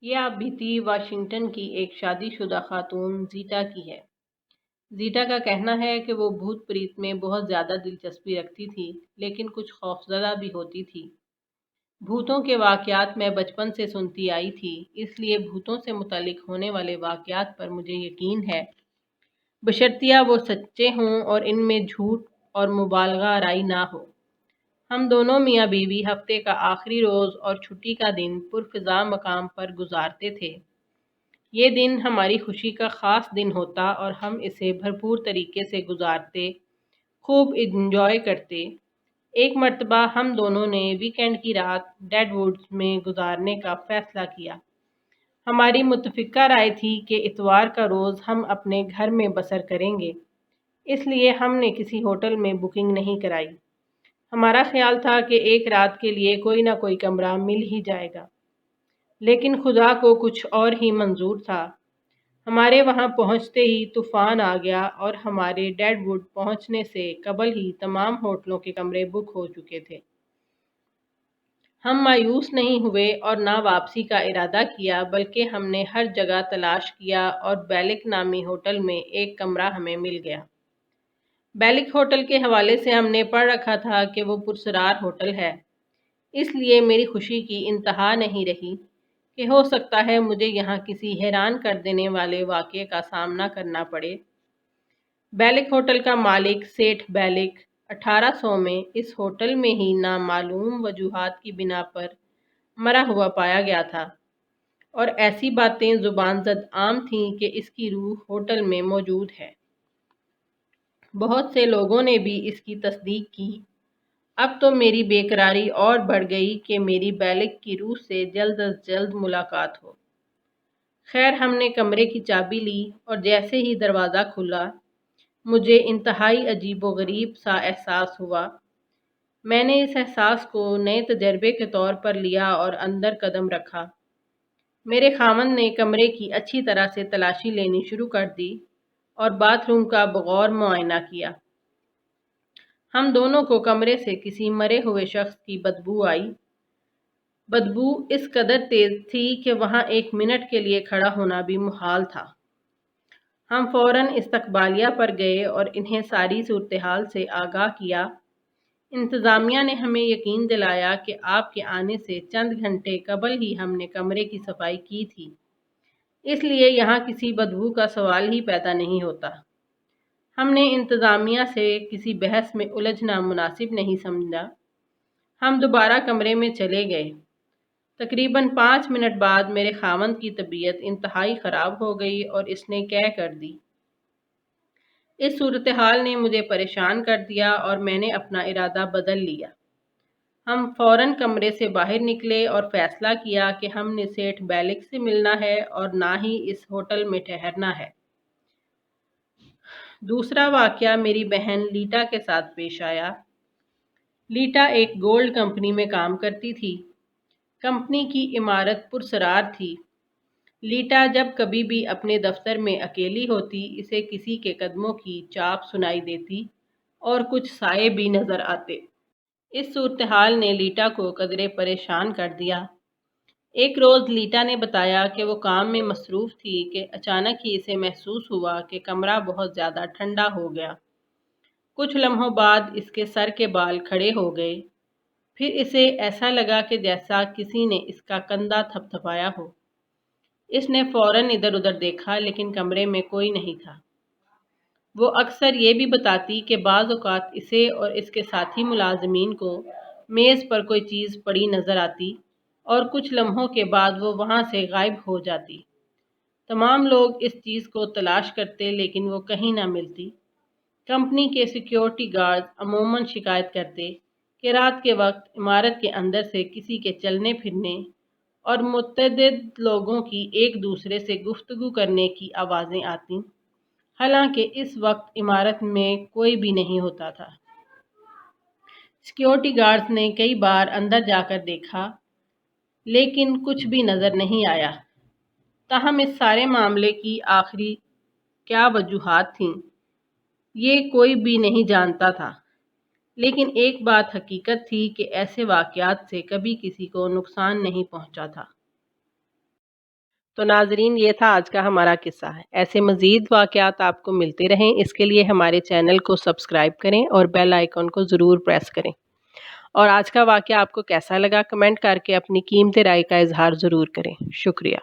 یہ آپ بیتی واشنگٹن کی ایک شادی شدہ خاتون زیٹا کی ہے۔ زیٹا کا کہنا ہے کہ وہ بھوت پریت میں بہت زیادہ دلچسپی رکھتی تھی، لیکن کچھ خوفزدہ بھی ہوتی تھی۔ بھوتوں کے واقعات میں بچپن سے سنتی آئی تھی، اس لیے بھوتوں سے متعلق ہونے والے واقعات پر مجھے یقین ہے، بشرطیہ وہ سچے ہوں اور ان میں جھوٹ اور مبالغہ آرائی نہ ہو۔ ہم دونوں میاں بیوی ہفتے کا آخری روز اور چھٹی کا دن پرفضا مقام پر گزارتے تھے۔ یہ دن ہماری خوشی کا خاص دن ہوتا اور ہم اسے بھرپور طریقے سے گزارتے، خوب انجوائے کرتے۔ ایک مرتبہ ہم دونوں نے ویکینڈ کی رات ڈیڈ ووڈز میں گزارنے کا فیصلہ کیا۔ ہماری متفقہ رائے تھی کہ اتوار کا روز ہم اپنے گھر میں بسر کریں گے، اس لیے ہم نے کسی ہوٹل میں بکنگ نہیں کرائی۔ ہمارا خیال تھا کہ ایک رات کے لیے کوئی نہ کوئی کمرہ مل ہی جائے گا، لیکن خدا کو کچھ اور ہی منظور تھا۔ ہمارے وہاں پہنچتے ہی طوفان آ گیا اور ہمارے ڈیڈ ووڈ پہنچنے سے قبل ہی تمام ہوٹلوں کے کمرے بک ہو چکے تھے۔ ہم مایوس نہیں ہوئے اور نہ واپسی کا ارادہ کیا، بلکہ ہم نے ہر جگہ تلاش کیا اور بیلک نامی ہوٹل میں ایک کمرہ ہمیں مل گیا۔ بیلک ہوٹل کے حوالے سے ہم نے پڑھ رکھا تھا کہ وہ پراسرار ہوٹل ہے، اس لیے میری خوشی کی انتہا نہیں رہی کہ ہو سکتا ہے مجھے یہاں کسی حیران کر دینے والے واقعے کا سامنا کرنا پڑے۔ بیلک ہوٹل کا مالک سیٹھ بیلک 1800 میں اس ہوٹل میں ہی نامعلوم وجوہات کی بنا پر مرا ہوا پایا گیا تھا، اور ایسی باتیں زبان زد عام تھیں کہ اس کی روح ہوٹل میں موجود ہے۔ بہت سے لوگوں نے بھی اس کی تصدیق کی۔ اب تو میری بے قراری اور بڑھ گئی کہ میری بیلک کی روح سے جلد از جلد ملاقات ہو۔ خیر، ہم نے کمرے کی چابی لی اور جیسے ہی دروازہ کھلا، مجھے انتہائی عجیب و غریب سا احساس ہوا۔ میں نے اس احساس کو نئے تجربے کے طور پر لیا اور اندر قدم رکھا۔ میرے خاوند نے کمرے کی اچھی طرح سے تلاشی لینی شروع کر دی اور باتھ روم کا بغور معائنہ کیا۔ ہم دونوں کو کمرے سے کسی مرے ہوئے شخص کی بدبو آئی۔ بدبو اس قدر تیز تھی کہ وہاں ایک منٹ کے لیے کھڑا ہونا بھی محال تھا۔ ہم فوراً استقبالیہ پر گئے اور انہیں ساری صورتحال سے آگاہ کیا۔ انتظامیہ نے ہمیں یقین دلایا کہ آپ کے آنے سے چند گھنٹے قبل ہی ہم نے کمرے کی صفائی کی تھی، اس لیے یہاں کسی بدبو کا سوال ہی پیدا نہیں ہوتا۔ ہم نے انتظامیہ سے کسی بحث میں الجھنا مناسب نہیں سمجھا۔ ہم دوبارہ کمرے میں چلے گئے۔ تقریباً 5 منٹ بعد میرے خاوند کی طبیعت انتہائی خراب ہو گئی اور اس نے کہہ کر دی۔ اس صورتحال نے مجھے پریشان کر دیا اور میں نے اپنا ارادہ بدل لیا۔ ہم فوراً کمرے سے باہر نکلے اور فیصلہ کیا کہ ہم نے سیٹھ بیلک سے ملنا ہے اور نہ ہی اس ہوٹل میں ٹھہرنا ہے۔ دوسرا واقعہ میری بہن لیٹا کے ساتھ پیش آیا۔ لیٹا ایک گولڈ کمپنی میں کام کرتی تھی۔ کمپنی کی عمارت پراسرار تھی۔ لیٹا جب کبھی بھی اپنے دفتر میں اکیلی ہوتی، اسے کسی کے قدموں کی چاپ سنائی دیتی اور کچھ سائے بھی نظر آتے۔ اس صورتحال نے لیٹا کو قدرے پریشان کر دیا۔ ایک روز لیٹا نے بتایا کہ وہ کام میں مصروف تھی کہ اچانک ہی اسے محسوس ہوا کہ کمرہ بہت زیادہ ٹھنڈا ہو گیا۔ کچھ لمحوں بعد اس کے سر کے بال کھڑے ہو گئے، پھر اسے ایسا لگا کہ جیسا کسی نے اس کا کندھا تھپ تھپایا ہو۔ اس نے فوراً ادھر ادھر دیکھا، لیکن کمرے میں کوئی نہیں تھا۔ وہ اکثر یہ بھی بتاتی کہ بعض اوقات اسے اور اس کے ساتھی ملازمین کو میز پر کوئی چیز پڑی نظر آتی اور کچھ لمحوں کے بعد وہ وہاں سے غائب ہو جاتی۔ تمام لوگ اس چیز کو تلاش کرتے، لیکن وہ کہیں نہ ملتی۔ کمپنی کے سیکیورٹی گارڈز عموماً شکایت کرتے کہ رات کے وقت عمارت کے اندر سے کسی کے چلنے پھرنے اور متعدد لوگوں کی ایک دوسرے سے گفتگو کرنے کی آوازیں آتیں، حالانکہ اس وقت عمارت میں کوئی بھی نہیں ہوتا تھا۔ سیکیورٹی گارڈز نے کئی بار اندر جا کر دیکھا، لیکن کچھ بھی نظر نہیں آیا۔ تاہم اس سارے معاملے کی آخری کیا وجوہات تھیں، یہ کوئی بھی نہیں جانتا تھا، لیکن ایک بات حقیقت تھی کہ ایسے واقعات سے کبھی کسی کو نقصان نہیں پہنچا تھا۔ تو ناظرین، یہ تھا آج کا ہمارا قصہ ہے۔ ایسے مزید واقعات آپ کو ملتے رہیں، اس کے لیے ہمارے چینل کو سبسکرائب کریں اور بیل آئیکن کو ضرور پریس کریں۔ اور آج کا واقعہ آپ کو کیسا لگا، کمنٹ کر کے اپنی قیمتی رائے کا اظہار ضرور کریں۔ شکریہ۔